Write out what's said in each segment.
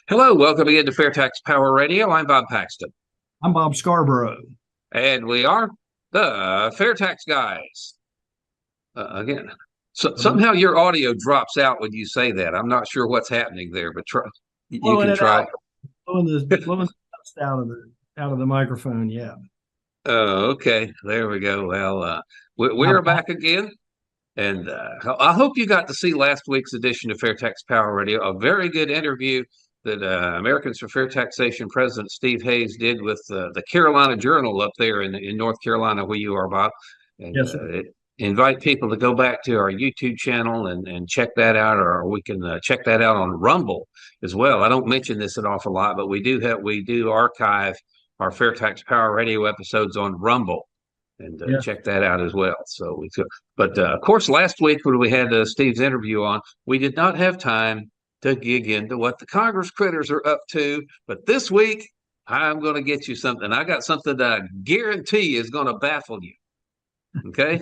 Hello, welcome again to FAIRtax Power Radio. I'm Bob Paxton. I'm Bob Scarborough. And we are the FAIRtax Guys. Again, so Blowing somehow your audio drops out when you say that. I'm not sure what's happening there, but you can it try. out, blowing the dust out of the microphone. Yeah. Oh, okay. There we go. Well, we Not are a problem. back again. And I hope you got to see last week's edition of FAIRtax Power Radio, a very good interview that Americans for Fair Taxation President Steve Hayes did with the Carolina Journal up there in North Carolina, where you are, Bob. And Yes, sir. invite people to go back to our YouTube channel and check that out, or we can check that out on Rumble as well. I don't mention this an awful lot, but we do archive our FAIRtax Power Radio episodes on Rumble, and Yeah. check that out as well. So we took, but of course, last week when we had Steve's interview on, we did not have time to dig into what the Congress critters are up to. But this week, I'm going to get you something. I got something that I guarantee is going to baffle you. Okay.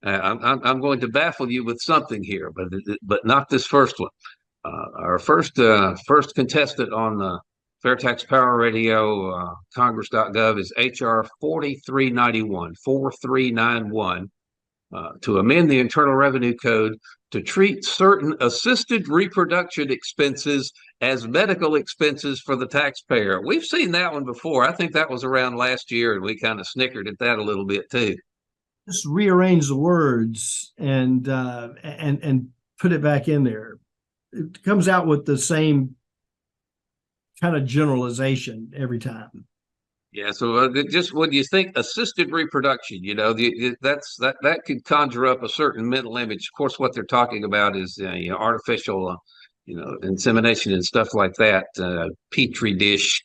I'm going to baffle you with something here, but not this first one. Our first contestant on the FAIRtax Power Radio Congress.gov is HR 4391 to amend the Internal Revenue Code to treat certain assisted reproduction expenses as medical expenses for the taxpayer. We've seen that one before. I think that was around last year, and we kind of snickered at that a little bit too. Just rearrange the words and put it back in there. It comes out with the same kind of generalization every time. Yeah, so just when you think assisted reproduction, that could conjure up a certain mental image. Of course, what they're talking about is artificial, insemination and stuff like that. Petri dish,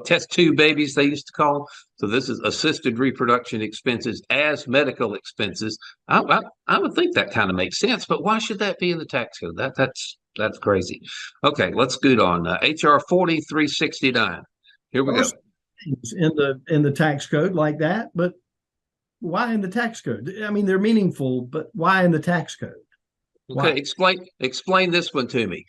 test tube babies they used to call them. So this is assisted reproduction expenses as medical expenses. I would think that kind of makes sense, but why should that be in the tax code? That's crazy. Okay, let's scoot on. HR 4369. Here we go. In the tax code like that, but why in the tax code? I mean, they're meaningful, but why in the tax code? Why? Okay, explain this one to me.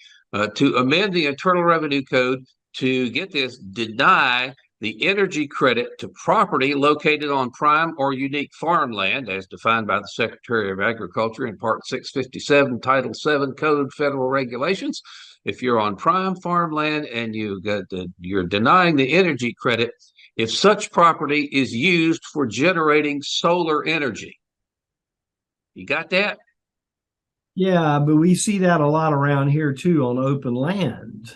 To amend the Internal Revenue Code to get this, deny the energy credit to property located on prime or unique farmland, as defined by the Secretary of Agriculture in Part 657, Title 7 Code Federal Regulations. If you're on prime farmland and you're denying the energy credit, if such property is used for generating solar energy. You got that? Yeah, but we see that a lot around here too on open land.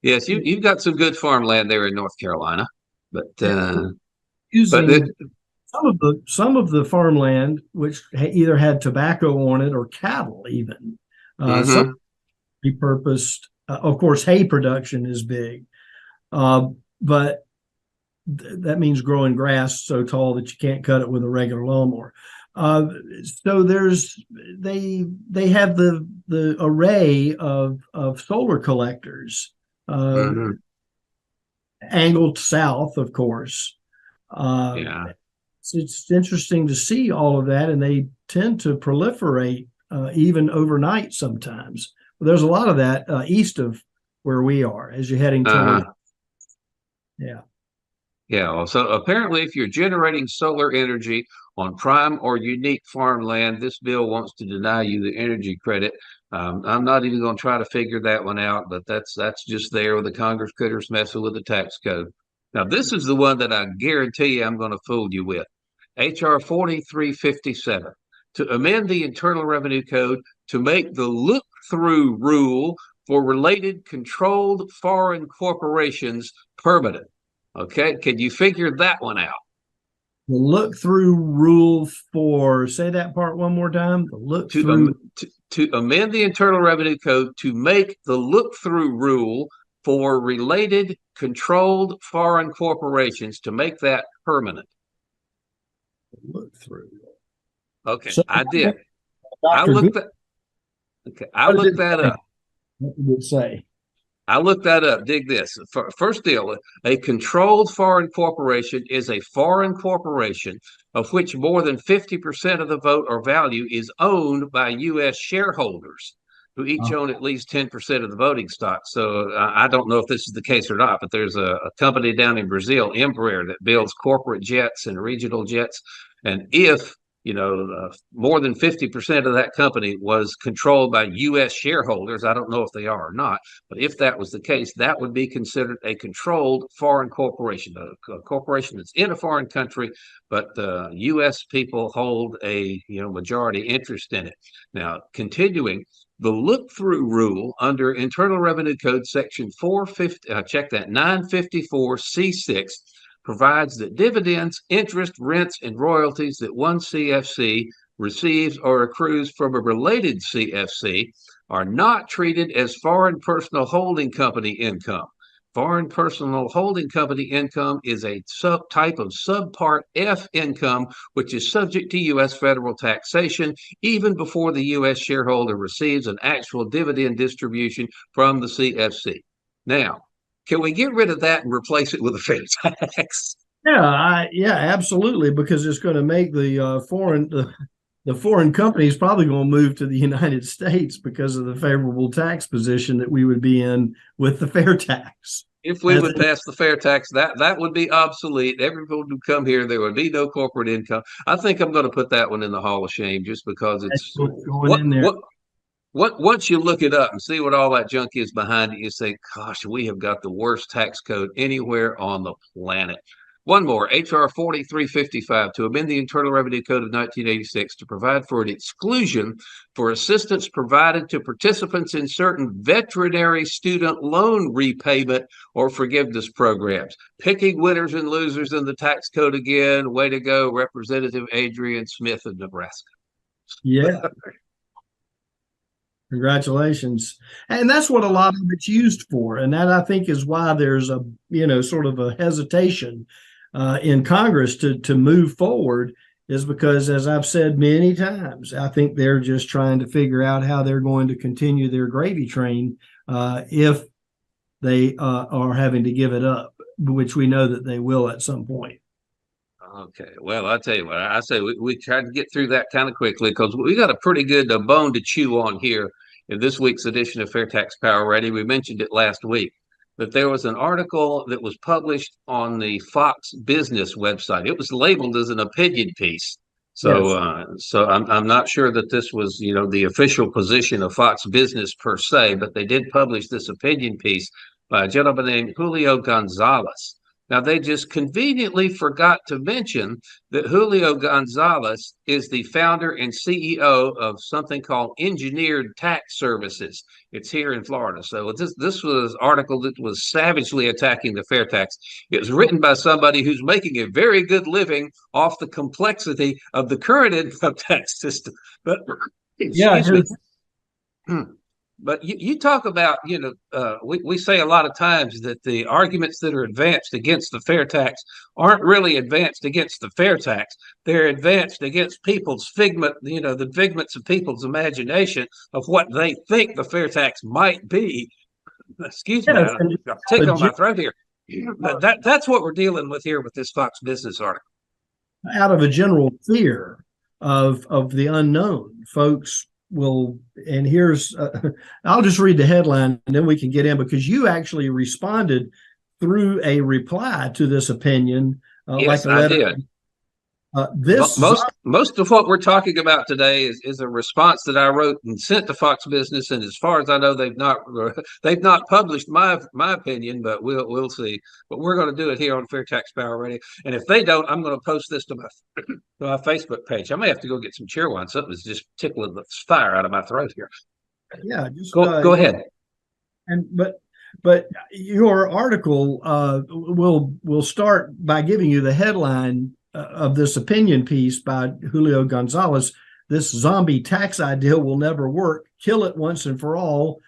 Yes, you've got some good farmland there in North Carolina, but using some of the farmland which either had tobacco on it or cattle even. Some repurposed. Of course, hay production is big, but that means growing grass so tall that you can't cut it with a regular lawnmower. So they have the array of solar collectors angled south, of course. Yeah. It's interesting to see all of that, and they tend to proliferate even overnight sometimes. There's a lot of that east of where we are as you're heading toward. Yeah. Yeah. Well, so apparently, if you're generating solar energy on prime or unique farmland, this bill wants to deny you the energy credit. I'm not even going to try to figure that one out, but that's just there with the Congress critters messing with the tax code. Now, this is the one that I guarantee you I'm going to fool you with. HR 4357 to amend the Internal Revenue Code to make the look-through rule for related controlled foreign corporations permanent. Okay, can you figure that one out? The look-through rule for, say that part one more time. The look-through to amend the Internal Revenue Code to make the look-through rule for related controlled foreign corporations, to make that permanent. Look-through. Okay, So, I did. I looked that up. What did it say? I looked that up. Dig this. First deal, a controlled foreign corporation is a foreign corporation of which more than 50% of the vote or value is owned by U.S. shareholders. who each own at least 10% of the voting stock. So I don't know if this is the case or not, but there's a company down in Brazil, Embraer, that builds corporate jets and regional jets. And if more than 50% of that company was controlled by U.S. shareholders, I don't know if they are or not, but if that was the case, that would be considered a controlled foreign corporation, a corporation that's in a foreign country, but U.S. people hold a majority interest in it. Now, continuing, the look-through rule under Internal Revenue Code Section 450, check that, 954C6, provides that dividends, interest, rents, and royalties that one CFC receives or accrues from a related CFC are not treated as foreign personal holding company income. Foreign personal holding company income is a type of subpart F income, which is subject to U.S. federal taxation even before the U.S. shareholder receives an actual dividend distribution from the CFC. Now, can we get rid of that and replace it with a fair tax? Yeah, absolutely, because it's going to make the foreign companies probably going to move to the United States because of the favorable tax position that we would be in with the fair tax. If we would pass the fair tax, that would be obsolete. Everyone would come here. There would be no corporate income. I think I'm going to put that one in the Hall of Shame just because it's going in there. Once you look it up and see what all that junk is behind it, you say, gosh, we have got the worst tax code anywhere on the planet. One more, H.R. 4355, to amend the Internal Revenue Code of 1986 to provide for an exclusion for assistance provided to participants in certain veterinary student loan repayment or forgiveness programs. Picking winners and losers in the tax code again. Way to go, Representative Adrian Smith of Nebraska. Yeah. Congratulations. And that's what a lot of it's used for. And that, I think, is why there's a, sort of a hesitation in Congress to move forward, is because, as I've said many times, I think they're just trying to figure out how they're going to continue their gravy train if they are having to give it up, which we know that they will at some point. Okay, well, I'll tell you what, I say we tried to get through that kind of quickly because we got a pretty good bone to chew on here in this week's edition of FairTax Power Ready. We mentioned it last week, that there was an article that was published on the Fox Business website. It was labeled as an opinion piece. So, yes. I'm not sure that this was, the official position of Fox Business per se, but they did publish this opinion piece by a gentleman named Julio Gonzalez. Now, they just conveniently forgot to mention that Julio Gonzalez is the founder and CEO of something called Engineered Tax Services. It's here in Florida. So this was an article that was savagely attacking the fair tax. It was written by somebody who's making a very good living off the complexity of the current income tax system. But excuse me. But you talk about, we say a lot of times that the arguments that are advanced against the fair tax aren't really advanced against the fair tax. They're advanced against people's the figments of people's imagination of what they think the fair tax might be. Excuse me, I'm tickling on my throat here. But that's what we're dealing with here with this Fox Business article. Out of a general fear of the unknown, folks will, and here's I'll just read the headline and then we can get in, because you actually responded through a reply to this opinion. Yes, like a letter. I did. Most of what we're talking about today is a response that I wrote and sent to Fox Business, and as far as I know, they've not published my opinion, but we'll see. But we're going to do it here on FairTax Power Radio, and if they don't, I'm going to post this to my Facebook page. I may have to go get some cheerwine. Something's just tickling the fire out of my throat here. Yeah, just go ahead. And but your article will start by giving you the headline of this opinion piece by Julio Gonzalez. This zombie tax idea will never work. Kill it once and for all.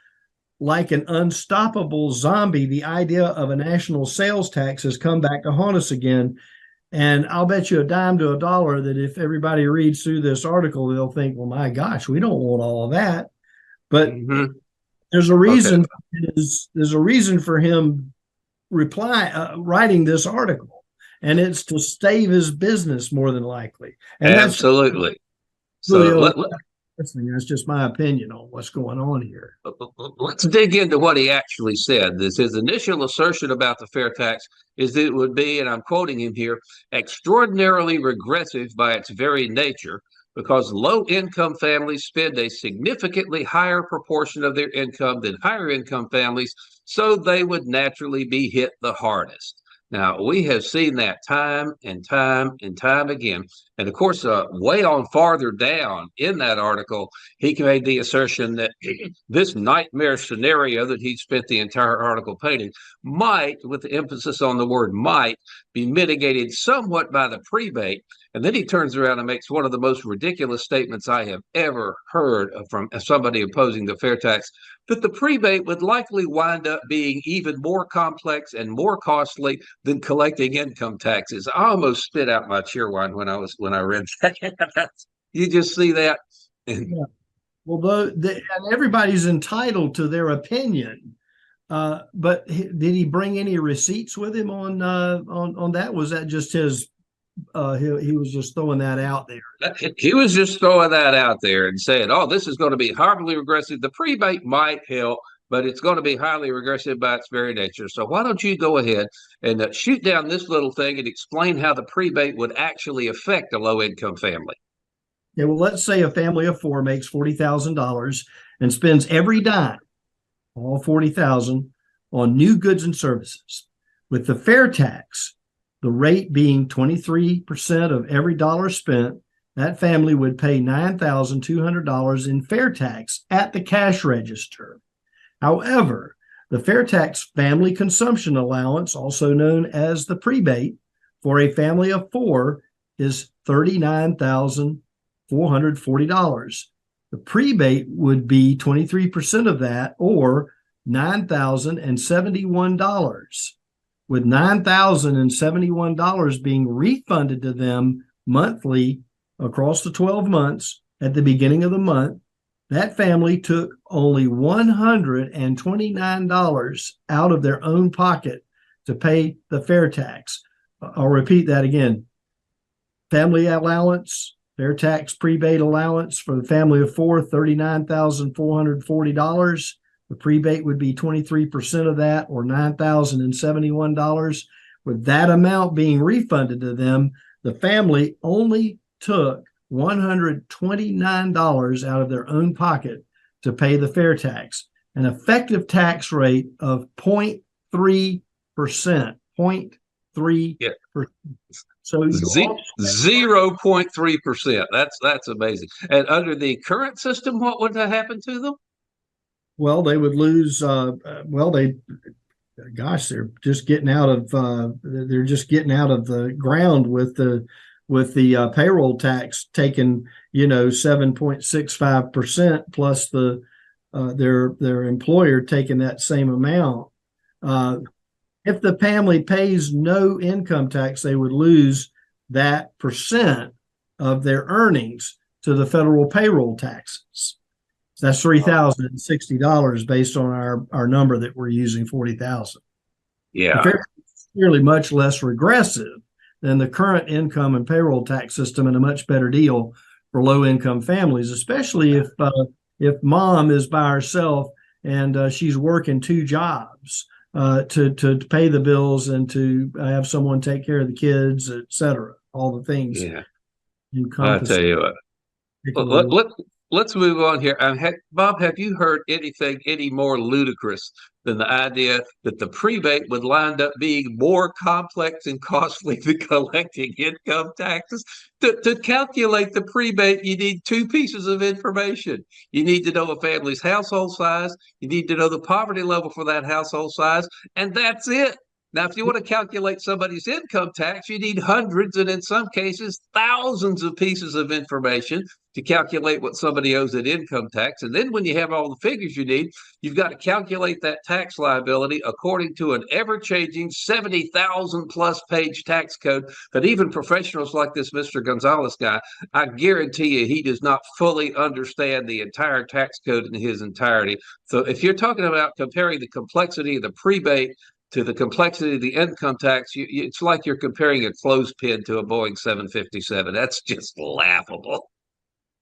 Like an unstoppable zombie, the idea of a national sales tax has come back to haunt us again. And I'll bet you a dime to a dollar that if everybody reads through this article, they'll think, well, my gosh, we don't want all of that. But there's a reason. Okay. There's a reason for him writing this article. And it's to stave his business more than likely. And absolutely. So listening. That's just my opinion on what's going on here. Let's dig into what he actually said. His initial assertion about the fair tax is that it would be, and I'm quoting him here, extraordinarily regressive by its very nature, because low-income families spend a significantly higher proportion of their income than higher-income families, so they would naturally be hit the hardest. Now, we have seen that time and time and time again. And of course, way on farther down in that article, he made the assertion that this nightmare scenario that he spent the entire article painting might, with the emphasis on the word might, be mitigated somewhat by the prebate. And then he turns around and makes one of the most ridiculous statements I have ever heard from somebody opposing the fair tax, that the prebate would likely wind up being even more complex and more costly than collecting income taxes. I almost spit out my cheerwine when I read that. You just see that. Yeah. Well, and everybody's entitled to their opinion. But did he bring any receipts with him on that? Was that just his? He was just throwing that out there. He was just throwing that out there and saying, "Oh, this is going to be horribly regressive. The prebate might help, but it's going to be highly regressive by its very nature. So why don't you go ahead and shoot down this little thing and explain how the prebate would actually affect a low-income family?" Yeah, well, let's say a family of four makes $40,000 and spends every dime, all 40,000, on new goods and services. With the fair tax, the rate being 23% of every dollar spent, that family would pay $9,200 in fair tax at the cash register. However, the fair tax family consumption allowance, also known as the prebate, for a family of four is $39,440. The prebate would be 23% of that, or $9,071, with $9,071 being refunded to them monthly across the 12 months at the beginning of the month. That family took only $129 out of their own pocket to pay the fair tax. I'll repeat that again. Family allowance, fair tax prebate allowance for the family of four, $39,440. The prebate would be 23% of that, or $9,071. With that amount being refunded to them, the family only took $129 out of their own pocket to pay the fair tax, an effective tax rate of 0.3%. 0.3%. Yeah. So 0.3%. That's amazing. And under the current system, what would happen to them? Well, they would lose. They're just getting out of. They're just getting out of the ground with the payroll tax taking 7.65% plus their employer taking that same amount. If the family pays no income tax, they would lose that percent of their earnings to the federal payroll taxes. That's $3,060 based on our number that we're using, 40,000. Yeah, it's clearly much less regressive than the current income and payroll tax system, and a much better deal for low income families, especially if mom is by herself and she's working two jobs to pay the bills and to have someone take care of the kids, et cetera. All the things. Yeah, I tell you what. Let's move on here. Bob, have you heard anything any more ludicrous than the idea that the prebate would wind up being more complex and costly than collecting income taxes? To calculate the prebate, you need two pieces of information. You need to know a family's household size. You need to know the poverty level for that household size, and that's it. Now, if you want to calculate somebody's income tax, you need hundreds and in some cases thousands of pieces of information to calculate what somebody owes in income tax. And then when you have all the figures you need, you've got to calculate that tax liability according to an ever-changing 70,000 plus page tax code that even professionals like this Mr. Gonzalez guy, I guarantee you he does not fully understand the entire tax code in his entirety. So if you're talking about comparing the complexity of the prebate to the complexity of the income tax, it's like you're comparing a clothespin to a Boeing 757. That's just laughable.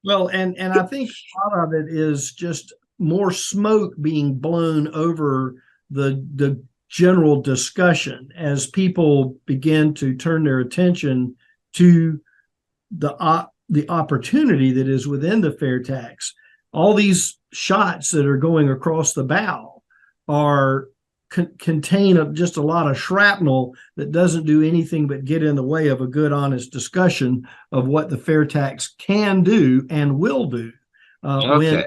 Well, and I think a lot of it is just more smoke being blown over the general discussion as people begin to turn their attention to the opportunity that is within the fair tax. All these shots that are going across the bow are contain just a lot of shrapnel that doesn't do anything but get in the way of a good, honest discussion of what the fair tax can do and will do. Okay.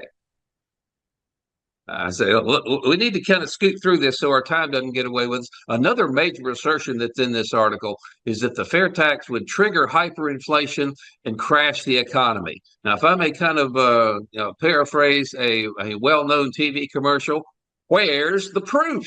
So we need to kind of scoot through this so our time doesn't get away with us. Another major assertion that's in this article is that the fair tax would trigger hyperinflation and crash the economy. Now, if I may kind of paraphrase a well-known TV commercial, where's the proof?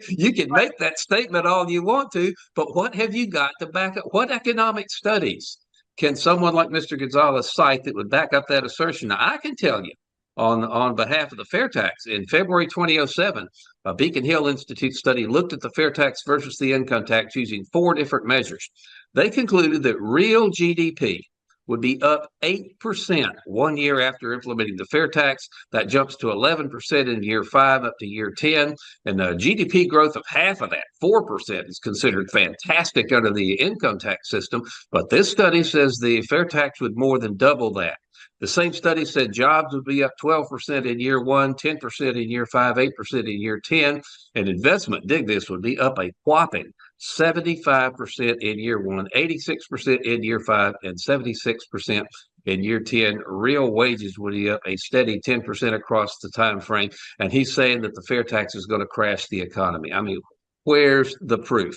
You can make that statement all you want to, but what have you got to back up? What economic studies can someone like Mr. Gonzalez cite that would back up that assertion? Now, I can tell you on behalf of the fair tax in February 2007, a Beacon Hill Institute study looked at the fair tax versus the income tax using 4 different measures. They concluded that real GDP would be up 8% 1 year after implementing the fair tax. That jumps to 11% in year 5 up to year 10. And the GDP growth of half of that, 4%, is considered fantastic under the income tax system. But this study says the fair tax would more than double that. The same study said jobs would be up 12% in year 1, 10% in year 5, 8% in year 10, and investment, dig this, would be up a whopping 75% in year 1, 86% in year 5, and 76% in year 10. Real wages would be up a steady 10% across the time frame, and he's saying that the fair tax is going to crash the economy. I mean, where's the proof?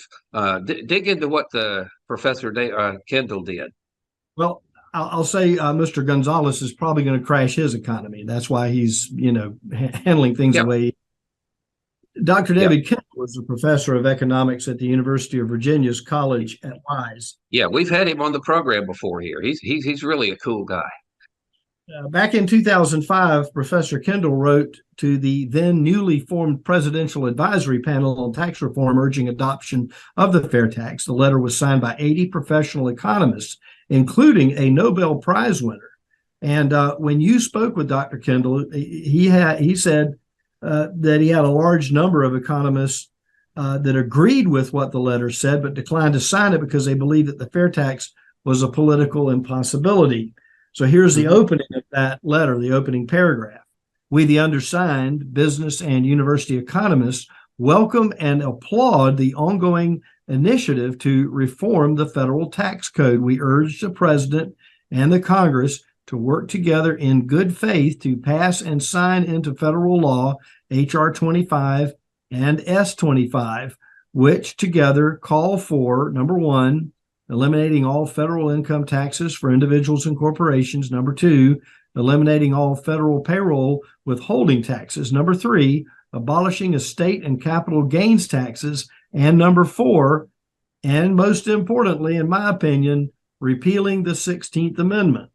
Dig into what the Professor Kendall did. Well, I'll say Mr. Gonzalez is probably going to crash his economy. That's why he's, handling things the way. Dr. David Kendall was a professor of economics at the University of Virginia's College at Wise. Yeah, we've had him on the program before here. He's really a cool guy. Back in 2005, Professor Kendall wrote to the then newly formed Presidential Advisory Panel on Tax Reform urging adoption of the fair tax. The letter was signed by 80 professional economists, including a Nobel Prize winner. And when you spoke with Dr. Kendall, he said that he had a large number of economists that agreed with what the letter said, but declined to sign it because they believed that the fair tax was a political impossibility. So here's the opening of that letter, the opening paragraph. We, the undersigned, business and university economists, welcome and applaud the ongoing initiative to reform the federal tax code. We urge the president and the Congress to work together in good faith to pass and sign into federal law H.R. 25 and S. 25, which together call for, number 1, eliminating all federal income taxes for individuals and corporations. Number 2, eliminating all federal payroll withholding taxes. Number 3, abolishing estate and capital gains taxes. And number 4, and most importantly, in my opinion, repealing the 16th Amendment.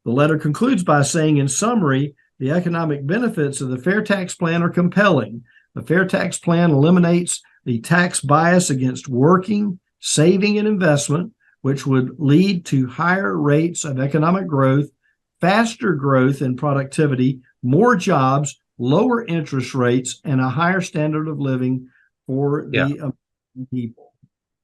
The letter concludes by saying, in summary, the economic benefits of the fair tax plan are compelling. The fair tax plan eliminates the tax bias against working, saving, and investment, which would lead to higher rates of economic growth, faster growth in productivity, more jobs, lower interest rates, and a higher standard of living for the American people.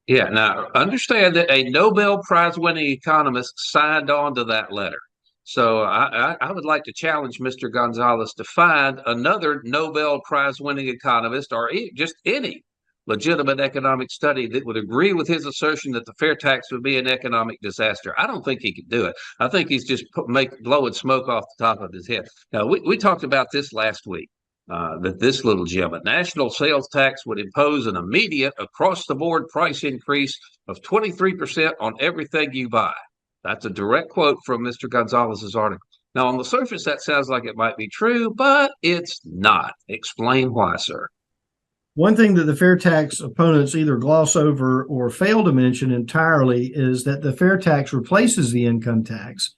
Yeah. Now, understand that a Nobel Prize winning economist signed on to that letter. So I would like to challenge Mr. Gonzalez to find another Nobel Prize winning economist or just any legitimate economic study that would agree with his assertion that the fair tax would be an economic disaster. I don't think he could do it. I think he's just blowing smoke off the top of his head. Now, we talked about this last week, that this little gem, a national sales tax would impose an immediate across-the-board price increase of 23% on everything you buy. That's a direct quote from Mr. Gonzalez's article. Now, on the surface, that sounds like it might be true, but it's not. Explain why, sir. One thing that the fair tax opponents either gloss over or fail to mention entirely is that the fair tax replaces the income tax,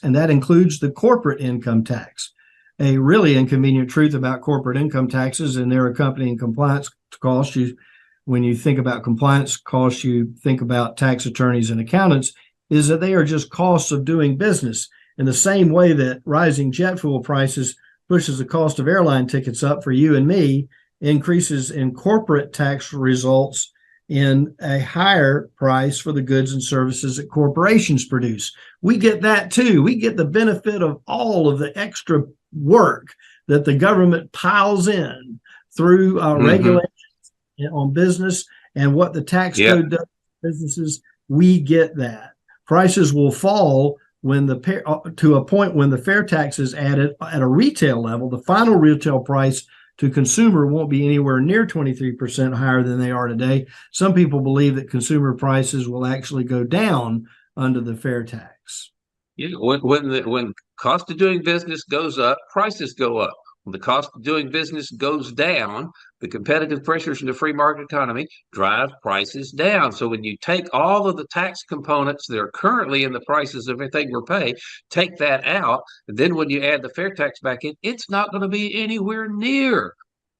and that includes the corporate income tax. A really inconvenient truth about corporate income taxes and their accompanying compliance costs. When you think about compliance costs, you think about tax attorneys and accountants. is that they are just costs of doing business. In the same way that rising jet fuel prices pushes the cost of airline tickets up for you and me, increases in corporate tax results in a higher price for the goods and services that corporations produce. We get that too. We get the benefit of all of the extra work that the government piles in through regulations on business and what the tax code does for businesses. We get that. Prices will fall when to a point when the fair tax is added at a retail level. The final retail price to consumer won't be anywhere near 23% higher than they are today. Some people believe that consumer prices will actually go down under the fair tax. When cost of doing business goes up, prices go up. When the cost of doing business goes down, the competitive pressures in the free market economy drive prices down. So when you take all of the tax components that are currently in the prices of everything we're paying, take that out, and then when you add the fair tax back in, it's not going to be anywhere near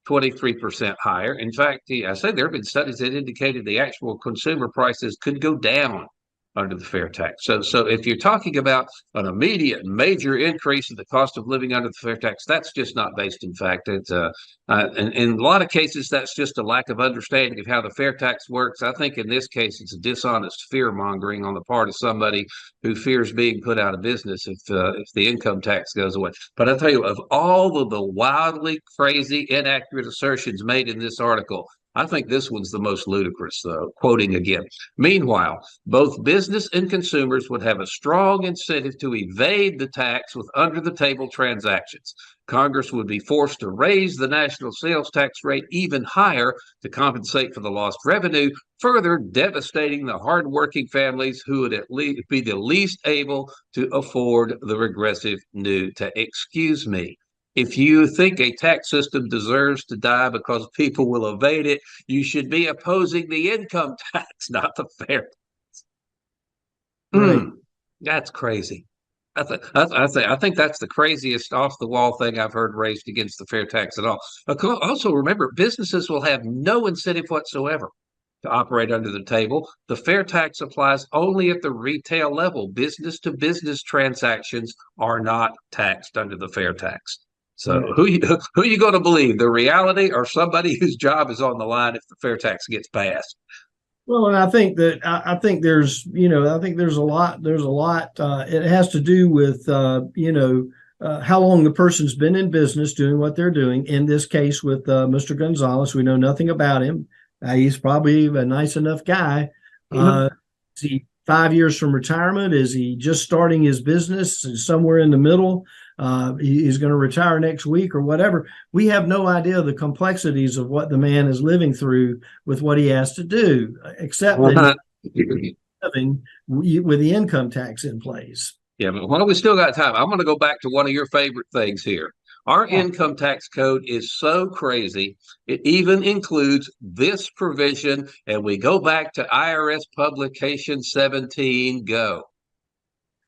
23% higher. In fact, I said there have been studies that indicated the actual consumer prices could go down under the fair tax. So if you're talking about an immediate major increase in the cost of living under the fair tax, that's just not based in fact. It's and in a lot of cases, that's just a lack of understanding of how the fair tax works. I think in this case, it's a dishonest fear mongering on the part of somebody who fears being put out of business if the income tax goes away. But I'll tell you, of all of the wildly crazy, inaccurate assertions made in this article, I think this one's the most ludicrous, though. Quoting again, meanwhile, both business and consumers would have a strong incentive to evade the tax with under-the-table transactions. Congress would be forced to raise the national sales tax rate even higher to compensate for the lost revenue, further devastating the hardworking families who would at least be the least able to afford the regressive new tax. Excuse me. If you think a tax system deserves to die because people will evade it, you should be opposing the income tax, not the fair tax. Right. That's crazy. I think that's the craziest off-the-wall thing I've heard raised against the fair tax at all. Also, remember, businesses will have no incentive whatsoever to operate under the table. The fair tax applies only at the retail level. Business-to-business transactions are not taxed under the fair tax. So who you going to believe, the reality or somebody whose job is on the line if the fair tax gets passed? Well, and I think there's a lot. It has to do with how long the person's been in business doing what they're doing. In this case, with Mr. Gonzalez, we know nothing about him. He's probably a nice enough guy. Is he 5 years from retirement? Is he just starting his business? Somewhere in the middle? He's going to retire next week or whatever. We have no idea the complexities of what the man is living through with what he has to do, except that he's living with the income tax in place. Yeah, but while we still got time, I'm going to go back to one of your favorite things here. Our income tax code is so crazy, it even includes this provision, and we go back to IRS Publication 17. Go.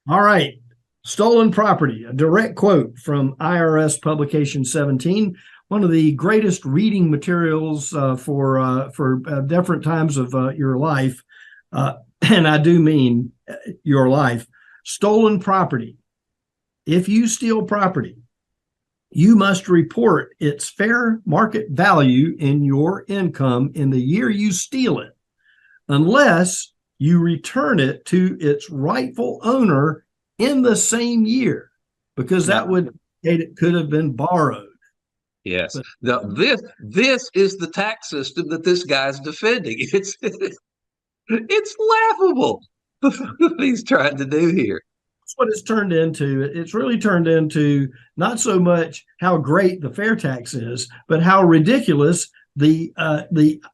All right. Stolen property, a direct quote from IRS Publication 17, one of the greatest reading materials for different times of your life, and I do mean your life. Stolen property. If you steal property, you must report its fair market value in your income in the year you steal it, unless you return it to its rightful owner in the same year, because that would indicate it could have been borrowed. Yes. Now, this is the tax system that this guy's defending. It's laughable what he's trying to do here. That's what it's turned into. It's really turned into not so much how great the fair tax is, but how ridiculous the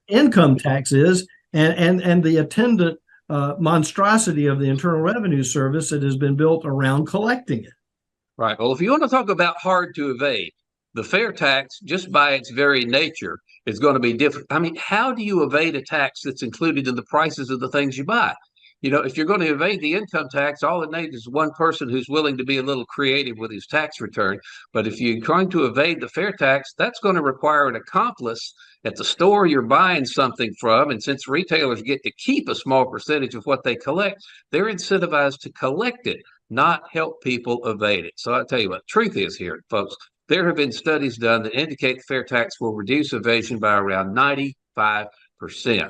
income tax is, and the attendant monstrosity of the Internal Revenue Service that has been built around collecting it. Right. Well, if you want to talk about hard to evade, the fair tax, just by its very nature, is going to be different. I mean, how do you evade a tax that's included in the prices of the things you buy? if you're going to evade the income tax, all it needs is one person who's willing to be a little creative with his tax return. But if you're trying to evade the fair tax, that's going to require an accomplice at the store you're buying something from. And since retailers get to keep a small percentage of what they collect, they're incentivized to collect it, not help people evade it. So I'll tell you what, truth is here, folks. There have been studies done that indicate the fair tax will reduce evasion by around 95%.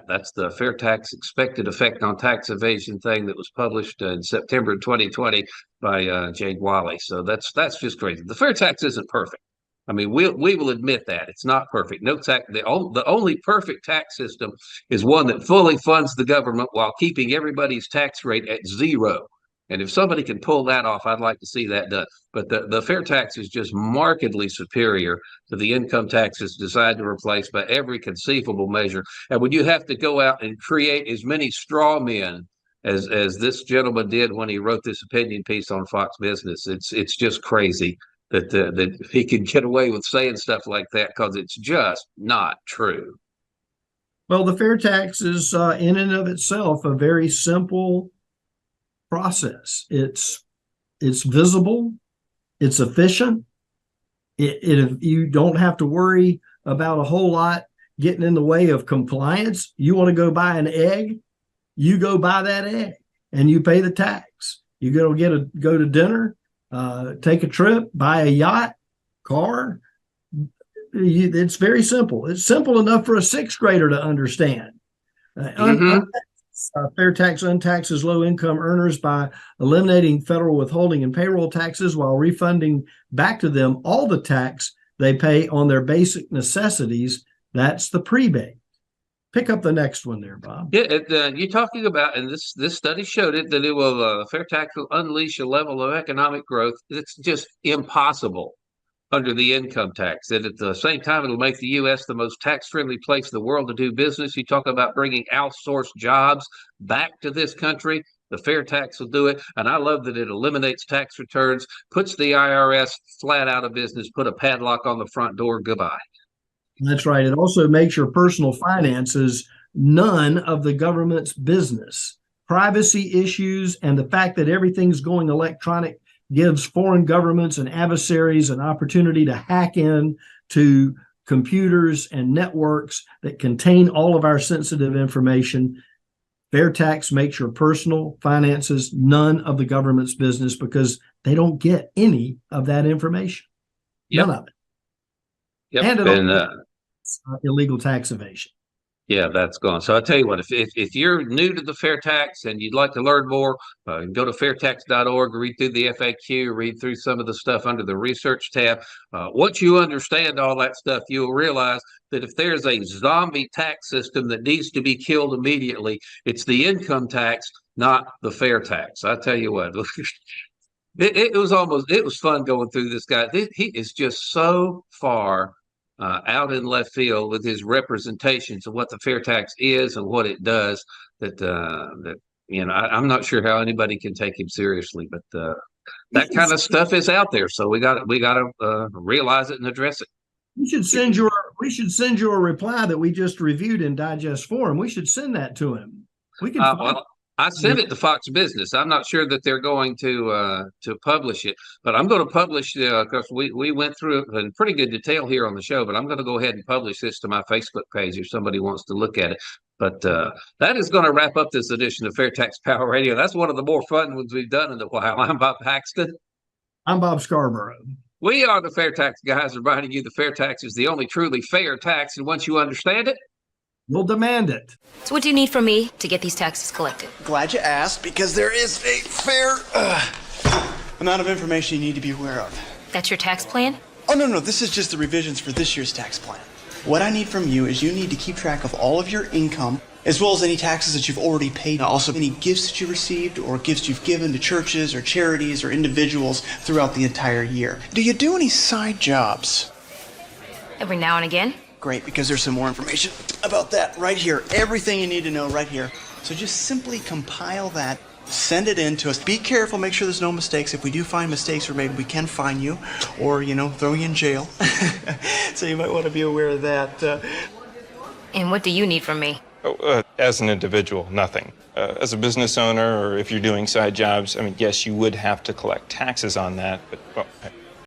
That's the fair tax expected effect on tax evasion thing that was published in September 2020 by Jade Wally. So that's just crazy. The fair tax isn't perfect. I mean, we will admit that it's not perfect. No tax. The only perfect tax system is one that fully funds the government while keeping everybody's tax rate at zero. And if somebody can pull that off, I'd like to see that done. But the fair tax is just markedly superior to the income taxes designed to replace by every conceivable measure. And when you have to go out and create as many straw men as this gentleman did when he wrote this opinion piece on Fox Business, it's just crazy that he can get away with saying stuff like that, because it's just not true. Well, the fair tax is in and of itself a very simple process. It's visible, it's efficient. You don't have to worry about a whole lot getting in the way of compliance. You want to go buy an egg, you go buy that egg and you pay the tax. You go to dinner, take a trip, buy a yacht, car. It's very simple. It's simple enough for a sixth grader to understand. Fair tax untaxes low-income earners by eliminating federal withholding and payroll taxes while refunding back to them all the tax they pay on their basic necessities. That's the prebate. Pick up the next one there, Bob. Yeah, you're talking about, and this study showed it, that it will fair tax will unleash a level of economic growth that's just impossible under the income tax. That at the same time, it'll make the U.S. the most tax-friendly place in the world to do business. You talk about bringing outsourced jobs back to this country. The fair tax will do it. And I love that it eliminates tax returns, puts the IRS flat out of business, put a padlock on the front door. Goodbye. That's right. It also makes your personal finances none of the government's business. Privacy issues and the fact that everything's going electronic gives foreign governments and adversaries an opportunity to hack in to computers and networks that contain all of our sensitive information. Fair tax makes your personal finances none of the government's business because they don't get any of that information. Yep. None of it. Yep. And illegal tax evasion. Yeah, that's gone. So I tell you what, if you're new to the fair tax and you'd like to learn more, go to fairtax.org, read through the FAQ, read through some of the stuff under the research tab. Once you understand all that stuff, you'll realize that if there's a zombie tax system that needs to be killed immediately, it's the income tax, not the fair tax. I tell you what, it was fun going through this guy. He is just so far out in left field with his representations of what the fair tax is and what it does, that I'm not sure how anybody can take him seriously, but that kind of stuff is out there. So we got to realize it and address it. We should send you a reply that we just reviewed in digest form. We should send that to him. We can. I sent it to Fox Business. I'm not sure that they're going to publish it, but I'm going to publish because we went through it in pretty good detail here on the show. But I'm going to go ahead and publish this to my Facebook page if somebody wants to look at it. But that is going to wrap up this edition of Fair Tax Power Radio. That's one of the more fun ones we've done in a while. I'm Bob Paxton. I'm Bob Scarborough. We are the FAIRtax Guys, reminding you the fair tax is the only truly fair tax, and once you understand it, you'll demand it. So what do you need from me to get these taxes collected? Glad you asked, because there is a fair amount of information you need to be aware of. That's your tax plan? Oh, no, this is just the revisions for this year's tax plan. What I need from you is you need to keep track of all of your income, as well as any taxes that you've already paid. Also, any gifts that you received or gifts you've given to churches or charities or individuals throughout the entire year. Do you do any side jobs? Every now and again. Great, because there's some more information about that right here. Everything you need to know right here. So just simply compile that, send it in to us. Be careful, make sure there's no mistakes. If we do find mistakes were made, we can fine you or, throw you in jail. So you might want to be aware of that. And what do you need from me? As an individual, nothing. As a business owner, or if you're doing side jobs, I mean, yes, you would have to collect taxes on that, but well,